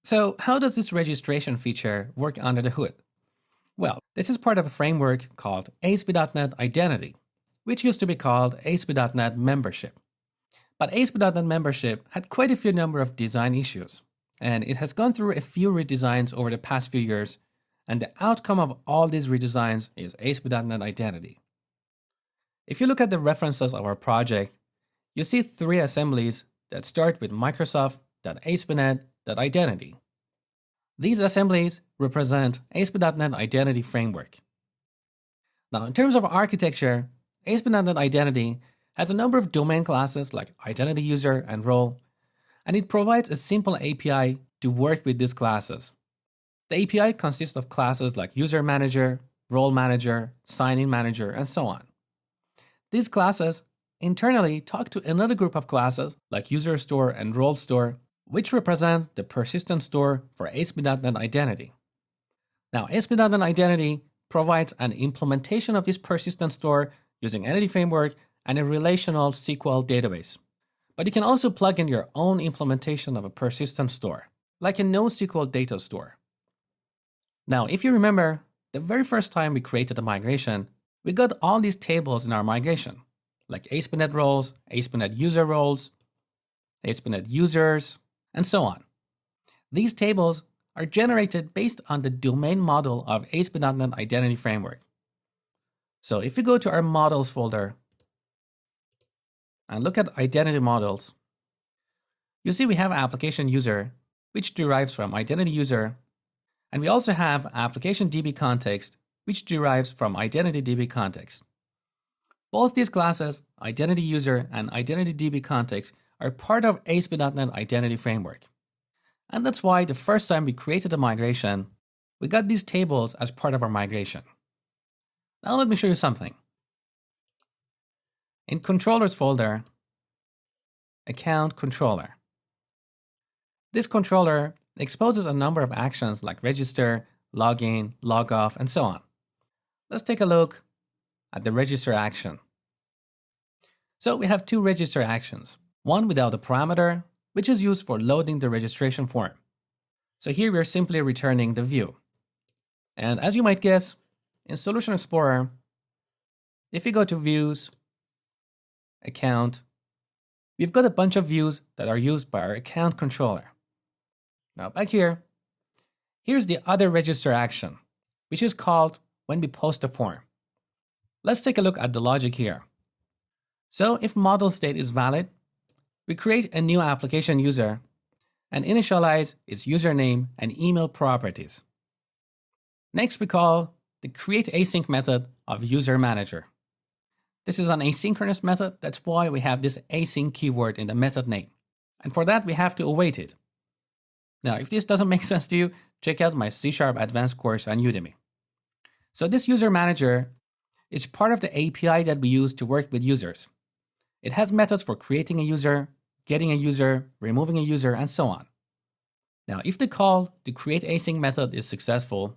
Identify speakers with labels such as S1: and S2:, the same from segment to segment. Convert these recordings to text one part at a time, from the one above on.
S1: So how does this registration feature work under the hood? Well, this is part of a framework called ASP.NET Identity, which used to be called ASP.NET Membership. But ASP.NET Membership had quite a few number of design issues, and it has gone through a few redesigns over the past few years, and the outcome of all these redesigns is ASP.NET Identity. If you look at the references of our project, you see three assemblies that start with Microsoft.ASP.NET.Identity. These assemblies represent ASP.NET Identity Framework. Now, in terms of architecture, ASP.NET Identity has a number of domain classes like Identity User and Role, and it provides a simple API to work with these classes. The API consists of classes like User Manager, Role Manager, Sign-in Manager, and so on. These classes internally talk to another group of classes like User Store and Role Store, which represent the persistent store for ASP.NET Identity. Now, ASP.NET Identity provides an implementation of this persistent store using Entity Framework and a relational SQL database. But you can also plug in your own implementation of a persistent store, like a NoSQL data store. Now, if you remember, the very first time we created a migration, we got all these tables in our migration, like ASP.NET roles, ASP.NET user roles, ASP.NET users, and so on. These tables are generated based on the domain model of ASP.NET Identity Framework. So if we go to our models folder and look at identity models, you see we have application user, which derives from identity user, and we also have application DB context, which derives from identity DB context. Both these classes, identity user and identity DB context, are part of ASP.NET Identity Framework. And that's why the first time we created a migration, we got these tables as part of our migration. Now let me show you something. In controllers folder, account controller. This controller exposes a number of actions like register, login, log off, and so on. Let's take a look at the register action. So we have two register actions, one without a parameter, which is used for loading the registration form. So here we're simply returning the view. And as you might guess, in Solution Explorer, if we go to Views, Account, we've got a bunch of views that are used by our account controller. Now back here, here's the other register action, which is called when we post a form. Let's take a look at the logic here. So if model state is valid, we create a new application user and initialize its username and email properties. Next, we call the create async method of user manager. This is an asynchronous method. That's why we have this async keyword in the method name. And for that, we have to await it. Now, if this doesn't make sense to you, check out my C# advanced course on Udemy. So this user manager is part of the API that we use to work with users. It has methods for creating a user, getting a user, removing a user, and so on. Now, if the call to create async method is successful,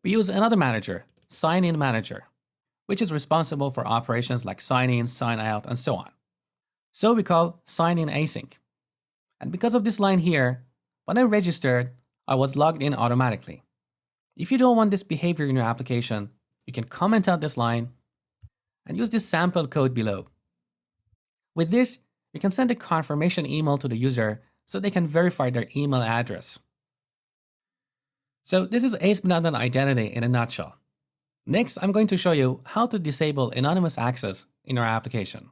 S1: we use another manager, sign-in manager, which is responsible for operations like sign in, sign out, and so on. So we call sign-in async. And because of this line here, when I registered, I was logged in automatically. If you don't want this behavior in your application, you can comment out this line and use this sample code below. With this, you can send a confirmation email to the user so they can verify their email address. So this is ASP.NET Identity in a nutshell. Next, I'm going to show you how to disable anonymous access in our application.